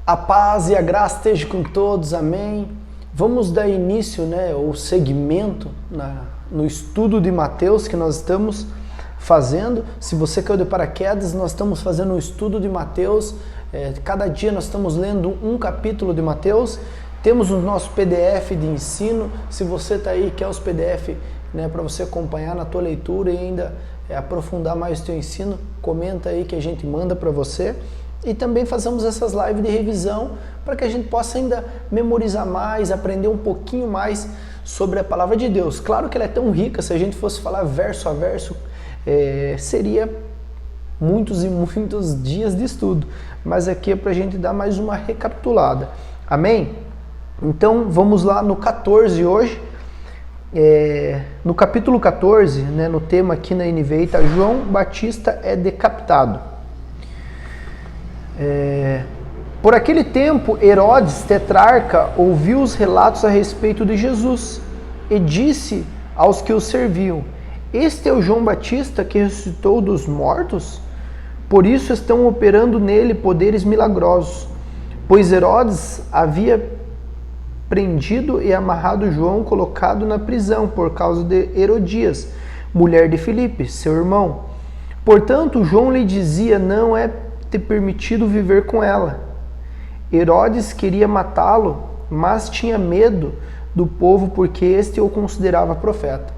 A paz e a graça estejam com todos, amém. Vamos dar início, ou segmento no estudo de Mateus que nós estamos fazendo. Se você caiu de paraquedas, nós estamos fazendo um estudo de Mateus. Cada dia nós estamos lendo um capítulo de Mateus. Temos o nosso PDF de ensino. Se você está aí, quer os PDF para você acompanhar na tua leitura e ainda aprofundar mais o teu ensino, comenta aí que a gente manda para você. E também fazemos essas lives de revisão para que a gente possa ainda memorizar mais, aprender um pouquinho mais sobre a palavra de Deus. Claro que ela é tão rica, se a gente fosse falar verso a verso, seria muitos e muitos dias de estudo. Mas aqui é para a gente dar mais uma recapitulada. Amém? Então vamos lá no 14 hoje. No capítulo 14, no tema aqui na NVI, está João Batista é decapitado. Por aquele tempo, Herodes, tetrarca, ouviu os relatos a respeito de Jesus e disse aos que o serviam: este é o João Batista que ressuscitou dos mortos? Por isso estão operando nele poderes milagrosos. Pois Herodes havia prendido e amarrado João, colocado na prisão por causa de Herodias, mulher de Filipe, seu irmão. Portanto, João lhe dizia: não é ter permitido viver com ela. Herodes queria matá-lo, mas tinha medo do povo porque este o considerava profeta.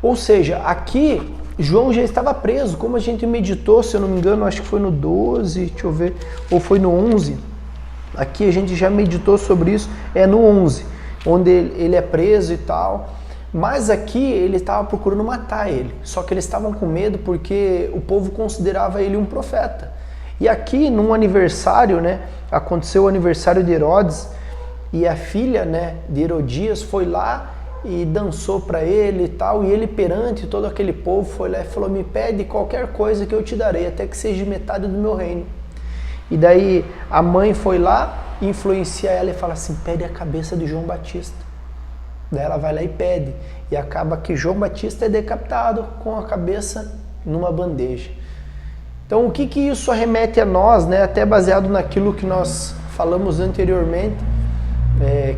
Ou seja, aqui João já estava preso, como a gente meditou, se eu não me engano, acho que foi no 12, deixa eu ver, ou foi no 11. Aqui a gente já meditou sobre isso, no 11, onde ele é preso e tal. Mas aqui ele estava procurando matar ele, só que eles estavam com medo porque o povo considerava ele um profeta. E aqui, num aniversário, aconteceu o aniversário de Herodes, e a filha, de Herodias foi lá e dançou para ele e tal, e ele perante todo aquele povo foi lá e falou: me pede qualquer coisa que eu te darei, até que seja metade do meu reino. E daí a mãe foi lá, influencia ela e fala assim: pede a cabeça de João Batista. Daí ela vai lá e pede, e acaba que João Batista é decapitado com a cabeça numa bandeja. Então, o que isso remete a nós, até baseado naquilo que nós falamos anteriormente,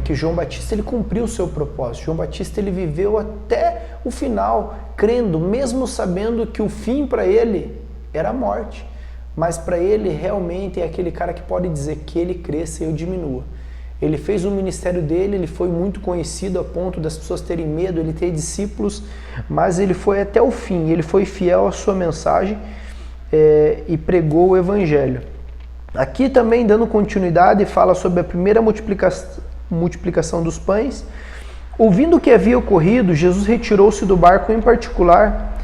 que João Batista ele cumpriu o seu propósito. João Batista ele viveu até o final, crendo, mesmo sabendo que o fim para ele era a morte. Mas para ele realmente é aquele cara que pode dizer que ele cresça e eu diminua. Ele fez o ministério dele, ele foi muito conhecido a ponto das pessoas terem medo, ele ter discípulos, mas ele foi até o fim, ele foi fiel à sua mensagem, e pregou o evangelho. Aqui também, dando continuidade, fala sobre a primeira multiplicação dos pães. Ouvindo o que havia ocorrido, Jesus retirou-se do barco em particular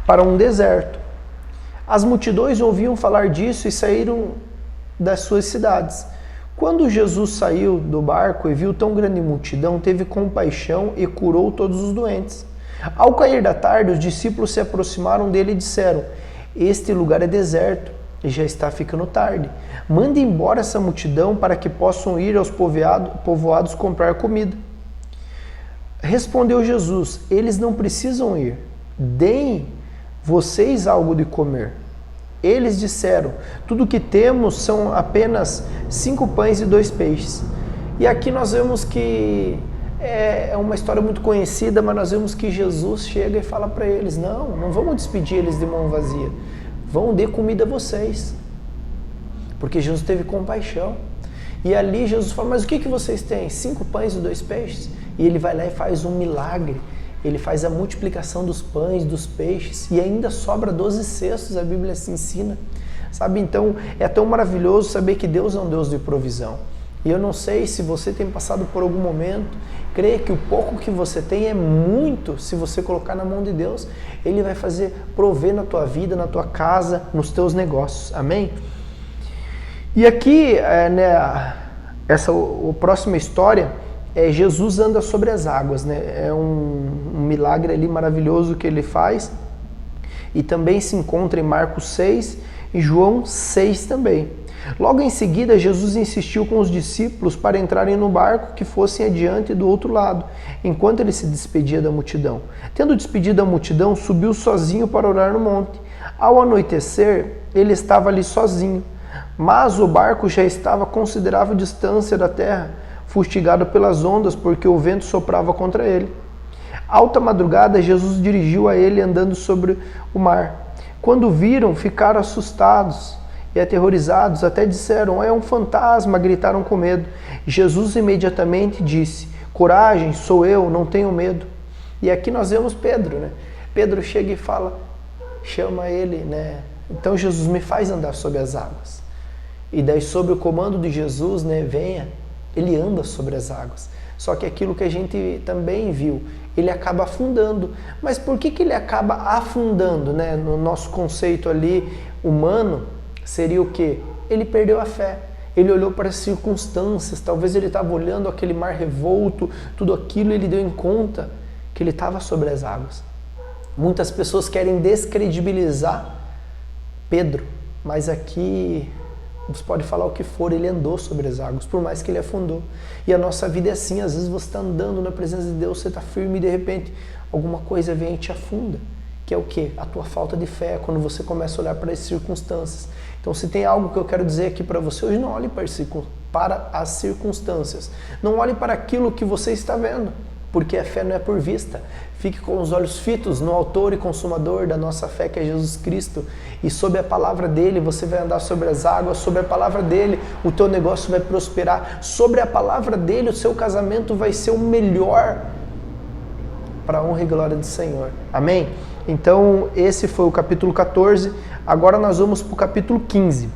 para um deserto. As multidões ouviam falar disso e saíram das suas cidades. Quando Jesus saiu do barco e viu tão grande multidão, teve compaixão e curou todos os doentes. Ao cair da tarde, os discípulos se aproximaram dele e disseram: este lugar é deserto e já está ficando tarde. Mande embora essa multidão para que possam ir aos povoados comprar comida. Respondeu Jesus: eles não precisam ir. Deem vocês algo de comer. Eles disseram: tudo que temos são apenas 5 pães e 2 peixes. E aqui nós vemos que é uma história muito conhecida, mas nós vemos que Jesus chega e fala para eles: não vamos despedir eles de mão vazia, vão dar comida a vocês, porque Jesus teve compaixão. E ali Jesus fala: mas o que vocês têm? 5 pães e 2 peixes? E ele vai lá e faz um milagre, ele faz a multiplicação dos pães, dos peixes, e ainda sobra 12 cestos, a Bíblia se ensina, sabe? Então é tão maravilhoso saber que Deus é um Deus de provisão. E eu não sei se você tem passado por algum momento, creia que o pouco que você tem é muito. Se você colocar na mão de Deus, Ele vai fazer prover na tua vida, na tua casa, nos teus negócios, amém? E aqui, a próxima história, Jesus anda sobre as águas, é um milagre ali maravilhoso que Ele faz, e também se encontra em Marcos 6 e João 6 também. Logo em seguida, Jesus insistiu com os discípulos para entrarem no barco que fossem adiante do outro lado, enquanto ele se despedia da multidão. Tendo despedido a multidão, subiu sozinho para orar no monte. Ao anoitecer, ele estava ali sozinho. Mas o barco já estava a considerável distância da terra, fustigado pelas ondas, porque o vento soprava contra ele. Alta madrugada, Jesus dirigiu a ele andando sobre o mar. Quando viram, ficaram assustados e aterrorizados, até disseram: é um fantasma, gritaram com medo. Jesus imediatamente disse: coragem, sou eu, não tenho medo. E aqui nós vemos Pedro, né? Pedro chega e fala, chama ele, né? Então Jesus, me faz andar sobre as águas. E daí, sob o comando de Jesus, né, venha, ele anda sobre as águas. Só que aquilo que a gente também viu, ele acaba afundando. Mas por que ele acaba afundando, né? No nosso conceito ali humano, seria o quê? Ele perdeu a fé. Ele olhou para as circunstâncias, talvez ele estava olhando aquele mar revolto, tudo aquilo, e ele deu em conta que ele estava sobre as águas. Muitas pessoas querem descredibilizar Pedro, mas aqui você pode falar o que for, ele andou sobre as águas, por mais que ele afundou. E a nossa vida é assim, às vezes você está andando na presença de Deus, você está firme e de repente alguma coisa vem e te afunda. Que é o quê? A tua falta de fé, quando você começa a olhar para as circunstâncias. Então, se tem algo que eu quero dizer aqui para você hoje, não olhe para as circunstâncias. Não olhe para aquilo que você está vendo, porque a fé não é por vista. Fique com os olhos fitos no autor e consumador da nossa fé, que é Jesus Cristo. E sob a palavra dele, você vai andar sobre as águas. Sobre a palavra dele, o teu negócio vai prosperar. Sobre a palavra dele, o seu casamento vai ser o melhor para a honra e glória do Senhor. Amém? Então, esse foi o capítulo 14. Agora nós vamos para o capítulo 15.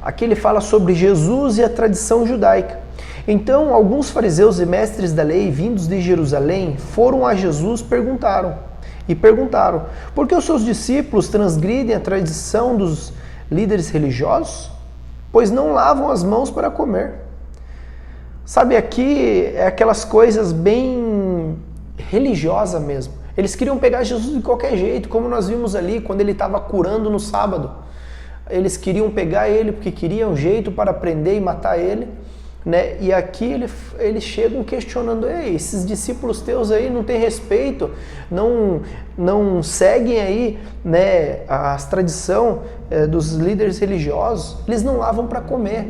Aqui ele fala sobre Jesus e a tradição judaica. Então, alguns fariseus e mestres da lei, vindos de Jerusalém, foram a Jesus e perguntaram: por que os seus discípulos transgridem a tradição dos líderes religiosos? Pois não lavam as mãos para comer. Sabe, aqui é aquelas coisas bem religiosas mesmo. Eles queriam pegar Jesus de qualquer jeito, como nós vimos ali, quando ele estava curando no sábado. Eles queriam pegar ele porque queriam um jeito para prender e matar ele. Né? E aqui eles chegam questionando: ei, esses discípulos teus aí não têm respeito, não seguem aí, né, a tradição dos líderes religiosos, eles não lavam para comer,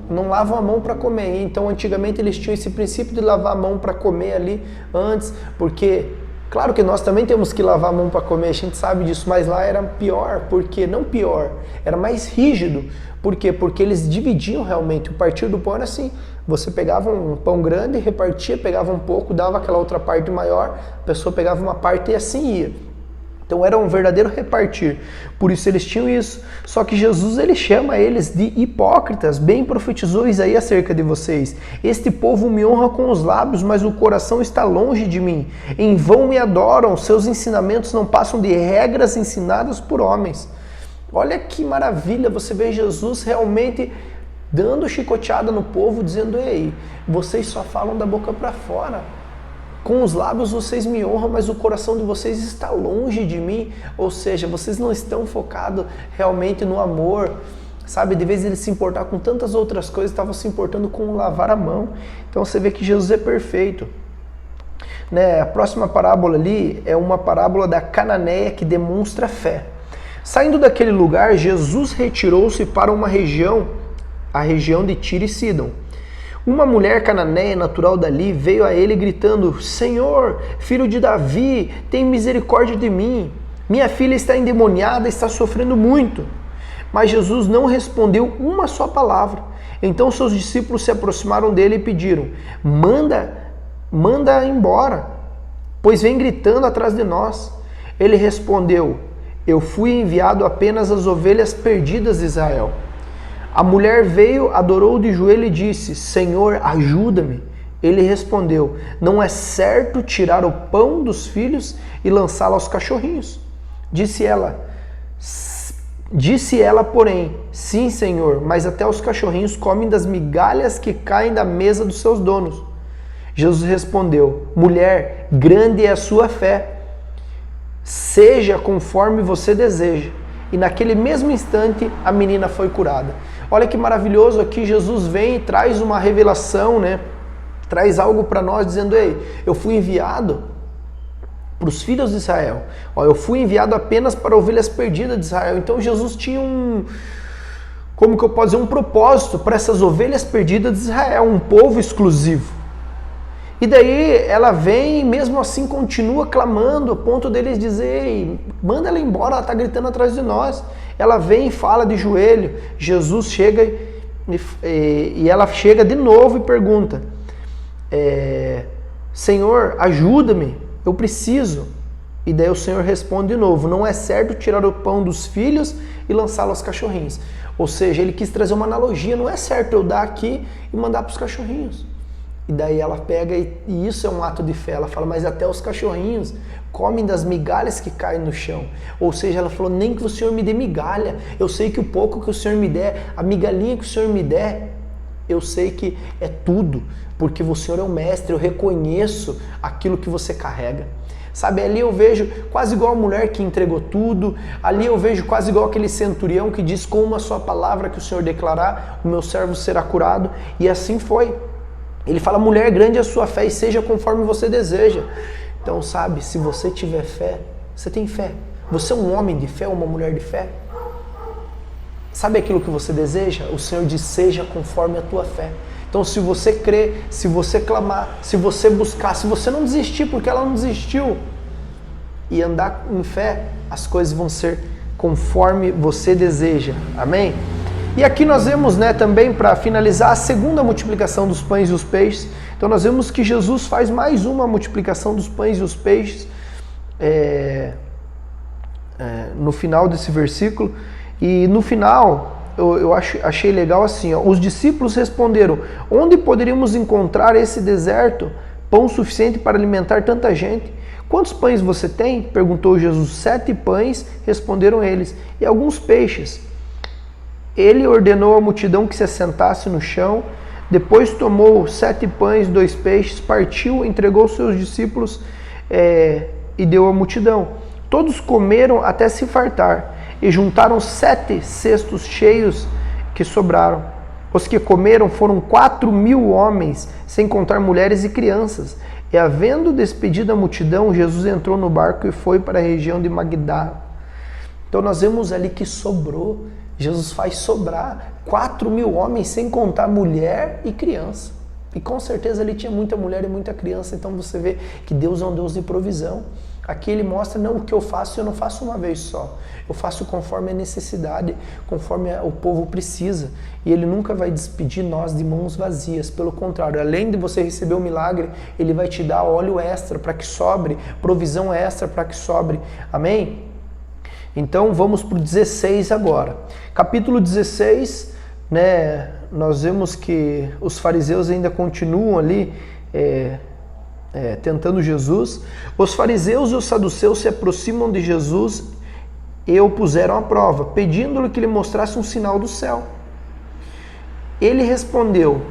não lavam a mão para comer. Então antigamente eles tinham esse princípio de lavar a mão para comer ali antes, porque claro que nós também temos que lavar a mão para comer, a gente sabe disso, mas lá era pior, porque não pior, era mais rígido. Por quê? Porque eles dividiam realmente. O partir do pão era assim: você pegava um pão grande, repartia, pegava um pouco, dava aquela outra parte maior, a pessoa pegava uma parte e assim ia. Então era um verdadeiro repartir. Por isso eles tinham isso. Só que Jesus, ele chama eles de hipócritas. Bem profetizou Isaías acerca de vocês: este povo me honra com os lábios, mas o coração está longe de mim. Em vão me adoram, seus ensinamentos não passam de regras ensinadas por homens. Olha que maravilha, você vê Jesus realmente dando chicoteada no povo, dizendo: ei, vocês só falam da boca para fora. Com os lábios vocês me honram, mas o coração de vocês está longe de mim. Ou seja, vocês não estão focados realmente no amor. Sabe, de vez em ele se importar com tantas outras coisas, estavam se importando com lavar a mão. Então você vê que Jesus é perfeito. Né? A próxima parábola ali é uma parábola da cananeia que demonstra fé. Saindo daquele lugar, Jesus retirou-se para uma região, a região de Tiro e Sidom. Uma mulher cananeia natural dali veio a ele gritando: Senhor, filho de Davi, tem misericórdia de mim. Minha filha está endemoniada, está sofrendo muito. Mas Jesus não respondeu uma só palavra. Então seus discípulos se aproximaram dele e pediram: manda embora, pois vem gritando atrás de nós. Ele respondeu: eu fui enviado apenas às ovelhas perdidas de Israel. A mulher veio, adorou de joelho e disse: Senhor, ajuda-me. Ele respondeu: não é certo tirar o pão dos filhos e lançá-lo aos cachorrinhos. Disse ela, porém: sim, Senhor, mas até os cachorrinhos comem das migalhas que caem da mesa dos seus donos. Jesus respondeu: mulher, grande é a sua fé. Seja conforme você deseja. E naquele mesmo instante a menina foi curada. Olha que maravilhoso, aqui Jesus vem e traz uma revelação, né? Traz algo para nós dizendo: ei, eu fui enviado para os filhos de Israel. Eu fui enviado apenas para ovelhas perdidas de Israel. Então Jesus tinha como que eu posso dizer, um propósito para essas ovelhas perdidas de Israel, um povo exclusivo. E daí ela vem e mesmo assim continua clamando, a ponto deles dizer, manda ela embora, ela está gritando atrás de nós. Ela vem e fala de joelho, Jesus chega e ela chega de novo e pergunta, Senhor, ajuda-me, eu preciso. E daí o Senhor responde de novo, não é certo tirar o pão dos filhos e lançá-lo aos cachorrinhos. Ou seja, ele quis trazer uma analogia, não é certo eu dar aqui e mandar para os cachorrinhos. E daí ela pega, e isso é um ato de fé, ela fala, mas até os cachorrinhos comem das migalhas que caem no chão. Ou seja, ela falou, nem que o Senhor me dê migalha, eu sei que o pouco que o Senhor me der, a migalhinha que o Senhor me der, eu sei que é tudo, porque o Senhor é o mestre, eu reconheço aquilo que você carrega. Sabe, ali eu vejo quase igual a mulher que entregou tudo, ali eu vejo quase igual aquele centurião que diz, com uma só palavra que o Senhor declarar, o meu servo será curado, e assim foi. Ele fala, mulher, grande é a sua fé e seja conforme você deseja. Então, sabe, se você tiver fé, você tem fé. Você é um homem de fé, uma mulher de fé. Sabe aquilo que você deseja? O Senhor diz, seja conforme a tua fé. Então, se você crer, se você clamar, se você buscar, se você não desistir, porque ela não desistiu, e andar em fé, as coisas vão ser conforme você deseja. Amém? E aqui nós vemos, também para finalizar, a segunda multiplicação dos pães e os peixes. Então nós vemos que Jesus faz mais uma multiplicação dos pães e os peixes no final desse versículo. E no final, eu achei legal assim, os discípulos responderam, onde poderíamos encontrar esse deserto, pão suficiente para alimentar tanta gente? Quantos pães você tem? Perguntou Jesus. 7 pães, responderam eles, e alguns peixes. Ele ordenou à multidão que se assentasse no chão, depois tomou 7 pães, 2 peixes, partiu, entregou aos seus discípulos e deu à multidão. Todos comeram até se fartar e juntaram 7 cestos cheios que sobraram. Os que comeram foram 4.000 homens, sem contar mulheres e crianças. E havendo despedido a multidão, Jesus entrou no barco e foi para a região de Magdala. Então nós vemos ali que sobrou. Jesus faz sobrar 4.000 homens, sem contar mulher e criança. E com certeza ali tinha muita mulher e muita criança, então você vê que Deus é um Deus de provisão. Aqui ele mostra, não, o que eu faço não faço uma vez só. Eu faço conforme a necessidade, conforme o povo precisa. E ele nunca vai despedir nós de mãos vazias. Pelo contrário, além de você receber o milagre, ele vai te dar óleo extra para que sobre, provisão extra para que sobre. Amém? Então vamos para o 16 agora. Capítulo 16, nós vemos que os fariseus ainda continuam ali tentando Jesus. Os fariseus e os saduceus se aproximam de Jesus e o puseram à prova, pedindo-lhe que lhe mostrasse um sinal do céu. Ele respondeu,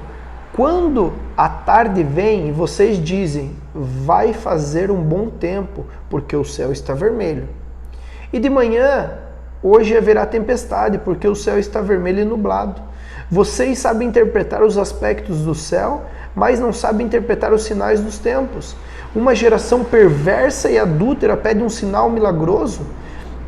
quando a tarde vem e vocês dizem, vai fazer um bom tempo, porque o céu está vermelho. E de manhã, hoje haverá tempestade, porque o céu está vermelho e nublado. Vocês sabem interpretar os aspectos do céu, mas não sabem interpretar os sinais dos tempos. Uma geração perversa e adúltera pede um sinal milagroso,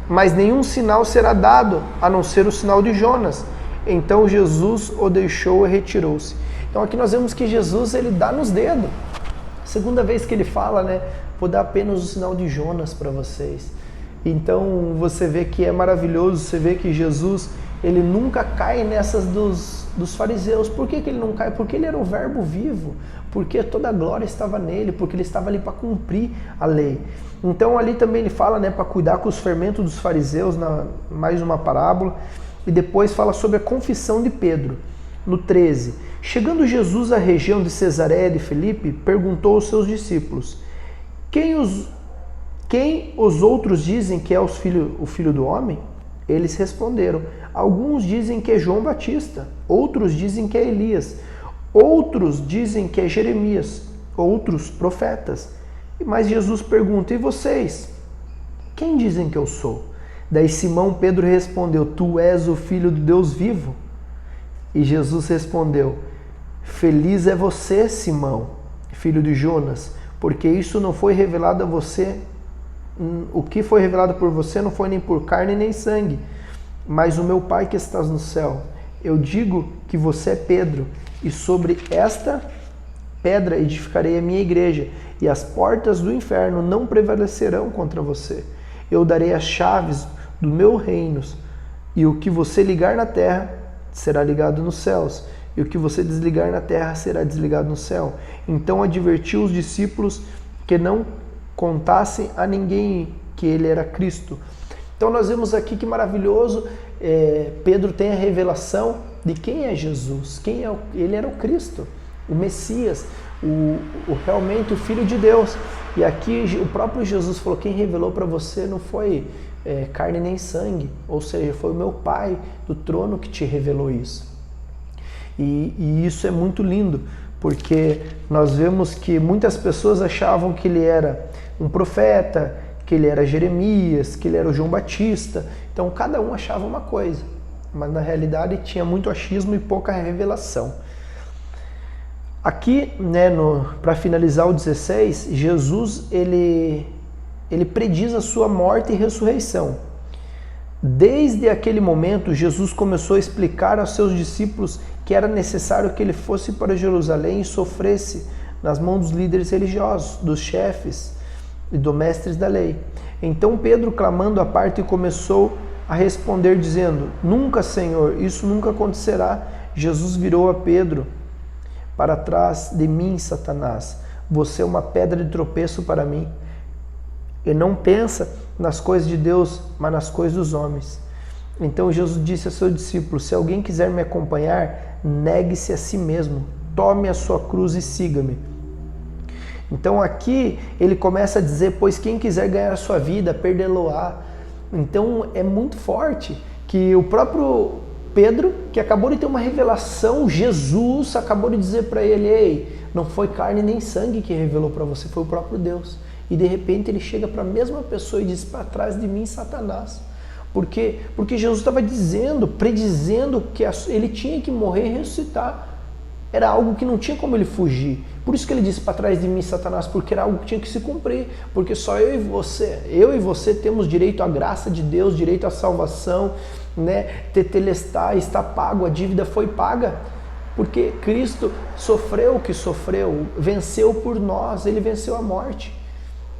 mas nenhum sinal será dado, a não ser o sinal de Jonas. Então Jesus o deixou e retirou-se. Então aqui nós vemos que Jesus, ele dá nos dedos. Segunda vez que ele fala, vou dar apenas o sinal de Jonas para vocês. Então você vê que é maravilhoso, você vê que Jesus, ele nunca cai nessas dos fariseus. Por que ele não cai? Porque ele era o verbo vivo, porque toda a glória estava nele, porque ele estava ali para cumprir a lei. Então ali também ele fala para cuidar com os fermentos dos fariseus, mais uma parábola, e depois fala sobre a confissão de Pedro, no 13. Chegando Jesus à região de Cesareia de Filipe, perguntou aos seus discípulos, quem os outros dizem que é o filho do homem? Eles responderam, alguns dizem que é João Batista, outros dizem que é Elias, outros dizem que é Jeremias, outros profetas. Mas Jesus pergunta, e vocês? Quem dizem que eu sou? Daí Simão Pedro respondeu, tu és o Filho do Deus vivo? E Jesus respondeu, feliz é você, Simão, filho de Jonas, porque isso não foi revelado a você. O que foi revelado por você não foi nem por carne nem sangue, mas o meu Pai que estás no céu. eu digo que você é Pedro, e sobre esta pedra edificarei a minha igreja, e as portas do inferno não prevalecerão contra você. Eu darei as chaves do meu reino, e o que você ligar na terra será ligado nos céus, e o que você desligar na terra será desligado no céu. Então advertiu os discípulos que não contassem a ninguém que ele era Cristo. Então nós vemos aqui que maravilhoso, Pedro tem a revelação de quem é Jesus, ele era o Cristo, o Messias, realmente o Filho de Deus. E aqui o próprio Jesus falou, quem revelou para você não foi carne nem sangue, ou seja, foi o meu Pai do trono que te revelou isso. E isso é muito lindo, porque nós vemos que muitas pessoas achavam que ele era um profeta, que ele era Jeremias, que ele era o João Batista. Então cada um achava uma coisa, mas na realidade tinha muito achismo e pouca revelação. Aqui, né, para finalizar o 16, Jesus ele prediz a sua morte e ressurreição. Desde aquele momento, Jesus começou a explicar aos seus discípulos que era necessário que ele fosse para Jerusalém e sofresse nas mãos dos líderes religiosos, dos chefes e dos mestres da lei. Então Pedro, clamando à parte, começou a responder dizendo, nunca, Senhor, isso nunca acontecerá. Jesus virou a Pedro, para trás de mim, Satanás, você é uma pedra de tropeço para mim. E não pensa nas coisas de Deus, mas nas coisas dos homens. Então Jesus disse a seus discípulos, se alguém quiser me acompanhar, negue-se a si mesmo, tome a sua cruz e siga-me. Então aqui ele começa a dizer, pois quem quiser ganhar a sua vida, perdê-lo-á. Então é muito forte que o próprio Pedro, que acabou de ter uma revelação, Jesus acabou de dizer para ele, ei, não foi carne nem sangue que revelou para você, foi o próprio Deus. E de repente ele chega para a mesma pessoa e diz, para trás de mim, Satanás. Por quê? Porque Jesus estava dizendo, predizendo que ele tinha que morrer e ressuscitar. Era algo que não tinha como ele fugir. Por isso que ele disse, para trás de mim, Satanás, porque era algo que tinha que se cumprir. Porque só eu e você temos direito à graça de Deus, direito à salvação, né? Tetelestai, está pago, a dívida foi paga. Porque Cristo sofreu o que sofreu, venceu por nós, ele venceu a morte.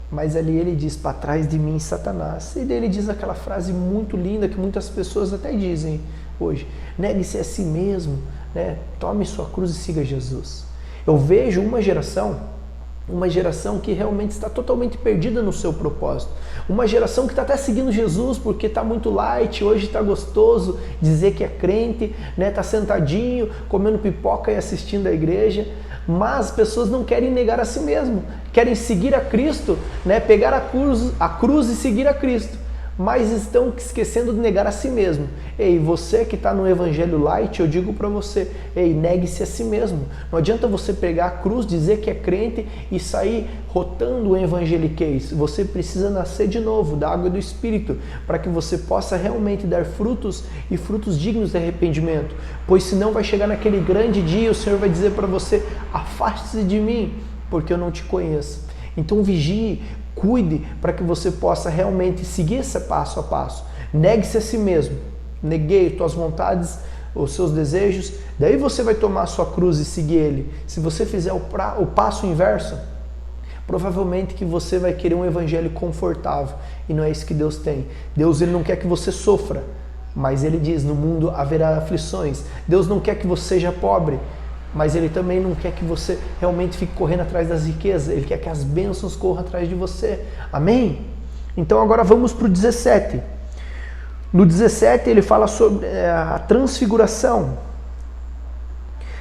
Mas ali ele diz, para trás de mim, Satanás. E daí ele diz aquela frase muito linda que muitas pessoas até dizem hoje, negue-se a si mesmo, né? Tome sua cruz e siga Jesus. Eu vejo uma geração que realmente está totalmente perdida no seu propósito. Uma geração que está até seguindo Jesus porque está muito light, hoje está gostoso dizer que é crente, né? Está sentadinho, comendo pipoca e assistindo a igreja. Mas as pessoas não querem negar a si mesmo, querem seguir a Cristo, né? Pegar a cruz e seguir a Cristo, mas estão esquecendo de negar a si mesmo. Ei, você que está no Evangelho Light, eu digo para você, ei, negue-se a si mesmo. Não adianta você pegar a cruz, dizer que é crente e sair rotando o evangeliquez. Você precisa nascer de novo, da água do Espírito, para que você possa realmente dar frutos e frutos dignos de arrependimento. Pois senão vai chegar naquele grande dia, o Senhor vai dizer para você, afaste-se de mim, porque eu não te conheço. Então vigie, cuide para que você possa realmente seguir esse passo a passo. Negue-se a si mesmo. Neguei tuas vontades, os seus desejos. Daí você vai tomar a sua cruz e seguir ele. Se você fizer o passo inverso, provavelmente que você vai querer um evangelho confortável. E não é isso que Deus tem. Deus ele não quer que você sofra. Mas ele diz, no mundo haverá aflições. Deus não quer que você seja pobre. Mas ele também não quer que você realmente fique correndo atrás das riquezas. Ele quer que as bênçãos corram atrás de você. Amém? Então agora vamos para o 17. No 17 ele fala sobre a transfiguração.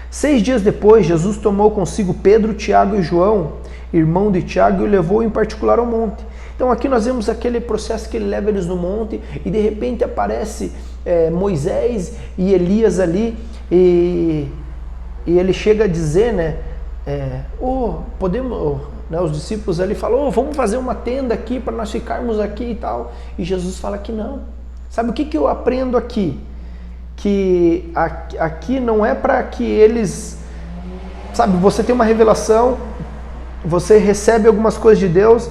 6 dias depois, Jesus tomou consigo Pedro, Tiago e João, irmão de Tiago, e o levou em particular ao monte. Então aqui nós vemos aquele processo que ele leva eles no monte e de repente aparece Moisés e Elias ali e ele chega a dizer, né, os discípulos ali falam, vamos fazer uma tenda aqui para nós ficarmos aqui e tal. E Jesus fala que não. Sabe o que eu aprendo aqui? Que aqui não é para que eles, sabe, você tem uma revelação, você recebe algumas coisas de Deus,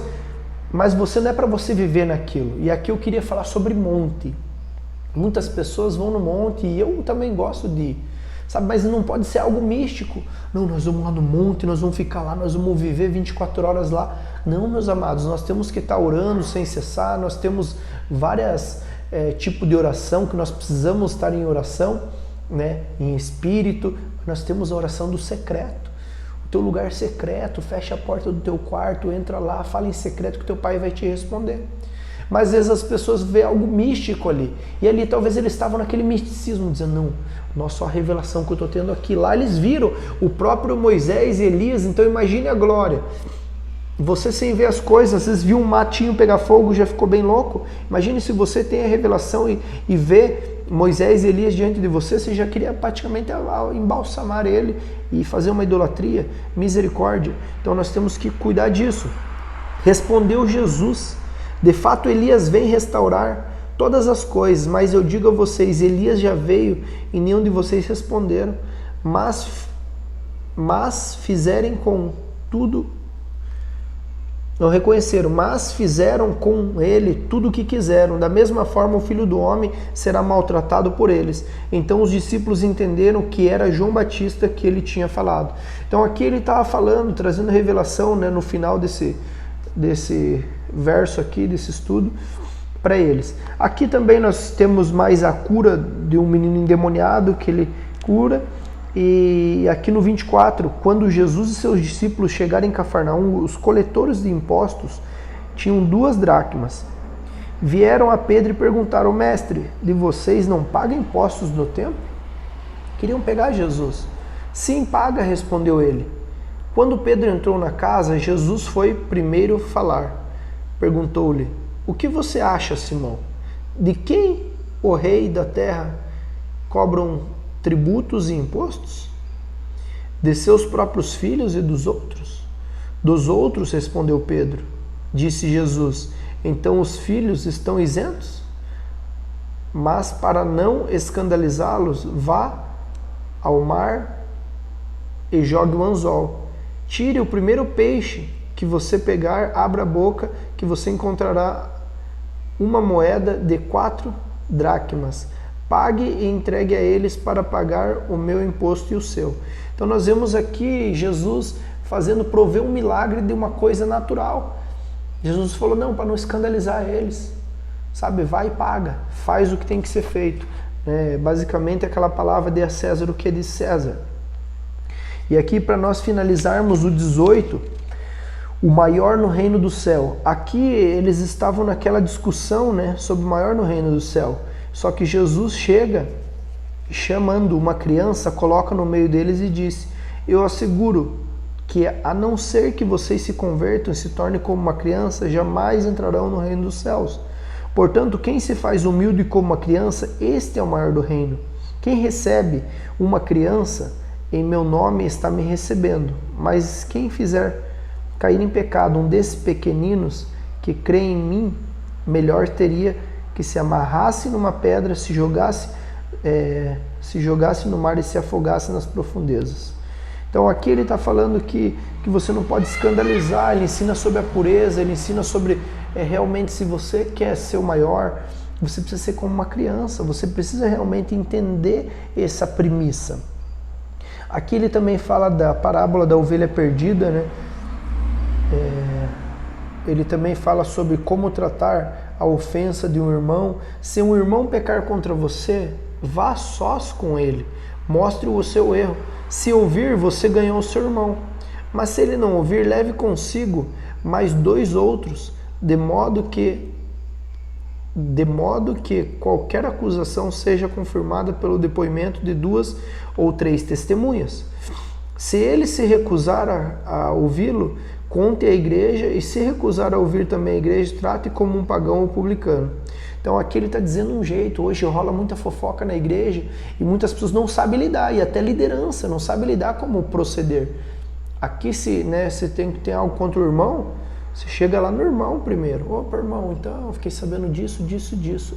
mas você não é para você viver naquilo. E aqui eu queria falar sobre monte. Muitas pessoas vão no monte e eu também gosto de ir, sabe? Mas não pode ser algo místico. Não, nós vamos lá no monte, nós vamos ficar lá, nós vamos viver 24 horas lá. Não, meus amados, nós temos que estar orando sem cessar, nós temos vários tipos de oração que nós precisamos estar em oração, né? Em espírito. Nós temos a oração do secreto. O teu lugar secreto, fecha a porta do teu quarto, entra lá, fala em secreto que teu pai vai te responder. Mas às vezes as pessoas veem algo místico ali. E ali talvez eles estavam naquele misticismo, dizendo, não, nossa, a revelação que eu estou tendo aqui. Lá eles viram o próprio Moisés e Elias, então imagine a glória. Você sem ver as coisas, às vezes viu um matinho pegar fogo, já ficou bem louco. Imagine se você tem a revelação e vê Moisés e Elias diante de você, você já queria praticamente embalsamar ele e fazer uma idolatria. Misericórdia. Então nós temos que cuidar disso. Respondeu Jesus, de fato Elias vem restaurar todas as coisas, mas eu digo a vocês, Elias já veio e nenhum de vocês responderam, mas fizerem com tudo, não reconheceram, mas fizeram com ele tudo o que quiseram. Da mesma forma, o Filho do Homem será maltratado por eles. Então os discípulos entenderam que era João Batista que ele tinha falado. Então aqui ele estava falando, trazendo revelação, né, no final desse verso aqui, desse estudo, para eles. Aqui também nós temos mais a cura de um menino endemoniado que ele cura. E aqui no 24, quando Jesus e seus discípulos chegaram em Cafarnaum, os coletores de impostos tinham 2 dracmas. Vieram a Pedro e perguntaram, mestre, de vocês não paga impostos no templo? Queriam pegar Jesus. Sim, paga, respondeu ele. Quando Pedro entrou na casa, Jesus foi primeiro falar. Perguntou-lhe, o que você acha, Simão? De quem o rei da terra cobram tributos e impostos? De seus próprios filhos e dos outros? Dos outros, respondeu Pedro. Disse Jesus, então os filhos estão isentos? Mas para não escandalizá-los, vá ao mar e jogue o anzol. Tire o primeiro peixe que você pegar, abra a boca, que você encontrará uma moeda de 4 dracmas. Pague e entregue a eles para pagar o meu imposto e o seu. Então nós vemos aqui Jesus prover um milagre de uma coisa natural. Jesus falou, não, para não escandalizar eles, sabe, vai e paga, faz o que tem que ser feito. Basicamente aquela palavra, dê a César o que é de César. E aqui para nós finalizarmos o 18, o maior no reino do céu. Aqui eles estavam naquela discussão, né, sobre o maior no reino do céu. Só que Jesus chega, chamando uma criança, coloca no meio deles e diz, eu asseguro que a não ser que vocês se convertam e se tornem como uma criança, jamais entrarão no reino dos céus. Portanto, quem se faz humilde como uma criança, este é o maior do reino. Quem recebe uma criança, em meu nome está me recebendo. Mas quem fizer cair em pecado um desses pequeninos que creem em mim, melhor teria que se amarrasse numa pedra, se jogasse no mar e se afogasse nas profundezas. Então aqui ele está falando que você não pode escandalizar, ele ensina sobre a pureza, ele ensina sobre realmente se você quer ser o maior, você precisa ser como uma criança, você precisa realmente entender essa premissa. Aqui ele também fala da parábola da ovelha perdida, né? Ele também fala sobre como tratar a ofensa de um irmão. Se um irmão pecar contra você, vá sós com ele, mostre o seu erro. Se ouvir, você ganhou o seu irmão. Mas se ele não ouvir, leve consigo mais 2 outros, de modo que qualquer acusação seja confirmada pelo depoimento de 2 ou 3 testemunhas. Se ele se recusar a ouvi-lo, conte à igreja, e se recusar a ouvir também a igreja, trate como um pagão ou publicano. Então aqui ele está dizendo um jeito. Hoje rola muita fofoca na igreja e muitas pessoas não sabem lidar, e até liderança não sabe lidar como proceder. Aqui se tem algo contra o irmão, você chega lá no irmão primeiro. Opa, irmão, então eu fiquei sabendo disso.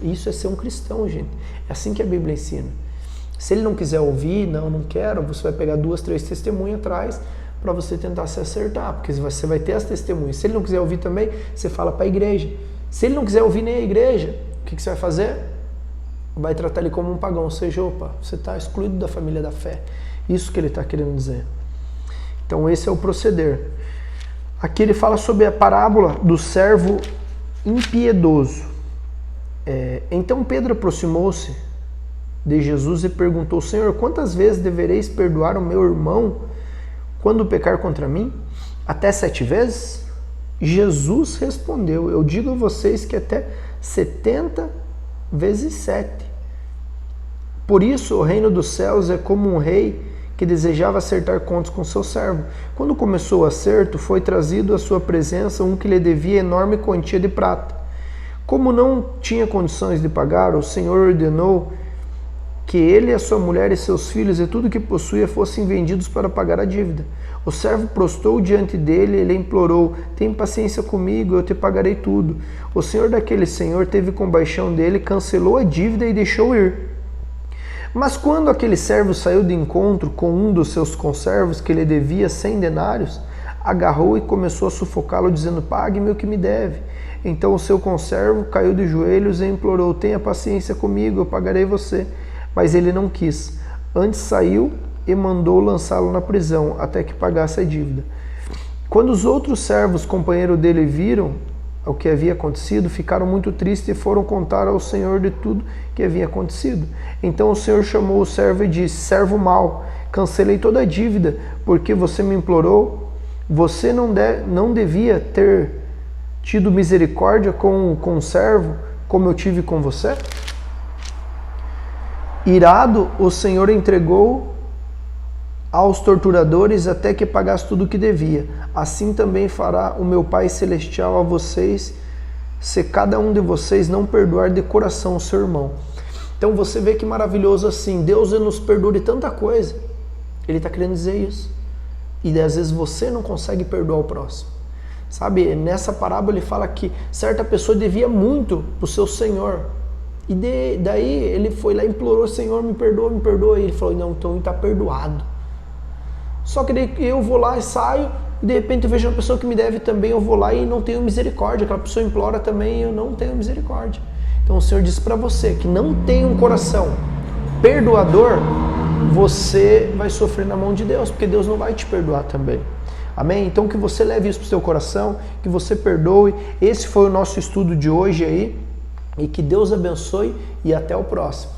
Isso é ser um cristão, gente. É assim que a Bíblia ensina. Se ele não quiser ouvir, não quero, você vai pegar 2, 3 testemunhas atrás para você tentar se acertar, porque você vai ter as testemunhas. Se ele não quiser ouvir também, você fala para a igreja. Se ele não quiser ouvir nem a igreja, o que você vai fazer? vai tratar ele como um pagão, ou seja, opa, você está excluído da família da fé. Isso que ele está querendo dizer. Então esse é o proceder. Aqui ele fala sobre a parábola do servo impiedoso. Então Pedro aproximou-se de Jesus e perguntou: Senhor, quantas vezes devereis perdoar o meu irmão quando pecar contra mim? Até 7 vezes? Jesus respondeu: eu digo a vocês que até 70 vezes 7. Por isso o reino dos céus é como um rei que desejava acertar contas com seu servo. Quando começou o acerto, foi trazido à sua presença um que lhe devia enorme quantia de prata. Como não tinha condições de pagar, o Senhor ordenou que ele, a sua mulher e seus filhos e tudo que possuía fossem vendidos para pagar a dívida. O servo prostou diante dele e ele implorou: tem paciência comigo, eu te pagarei tudo. O senhor daquele senhor teve compaixão dele, cancelou a dívida e deixou ir. Mas quando aquele servo saiu de encontro com um dos seus conservos que lhe devia 100 denários, agarrou e começou a sufocá-lo, dizendo: pague-me o que me deve. Então o seu conservo caiu de joelhos e implorou: tenha paciência comigo, eu pagarei você. Mas ele não quis. Antes saiu e mandou lançá-lo na prisão, até que pagasse a dívida. Quando os outros servos, companheiros dele, viram o que havia acontecido, ficaram muito tristes e foram contar ao Senhor de tudo que havia acontecido. Então o Senhor chamou o servo e disse: servo mau, cancelei toda a dívida, porque você me implorou. Você não devia ter tido misericórdia com o servo, como eu tive com você? Irado, o Senhor entregou aos torturadores até que pagasse tudo o que devia. Assim também fará o meu Pai Celestial a vocês, se cada um de vocês não perdoar de coração o seu irmão. Então você vê que maravilhoso assim. Deus nos perdoa de tanta coisa. Ele está querendo dizer isso. E às vezes você não consegue perdoar o próximo. Sabe, nessa parábola ele fala que certa pessoa devia muito para o seu Senhor. E daí ele foi lá e implorou: Senhor, me perdoa, me perdoa. E ele falou: não, então ele está perdoado. Só que daí eu vou lá e saio, e de repente eu vejo uma pessoa que me deve também, eu vou lá e não tenho misericórdia. Aquela pessoa implora também e eu não tenho misericórdia. Então o Senhor disse para você que não tem um coração perdoador, você vai sofrer na mão de Deus, porque Deus não vai te perdoar também. Amém? Então que você leve isso para o seu coração, que você perdoe. Esse foi o nosso estudo de hoje aí. E que Deus abençoe e até o próximo.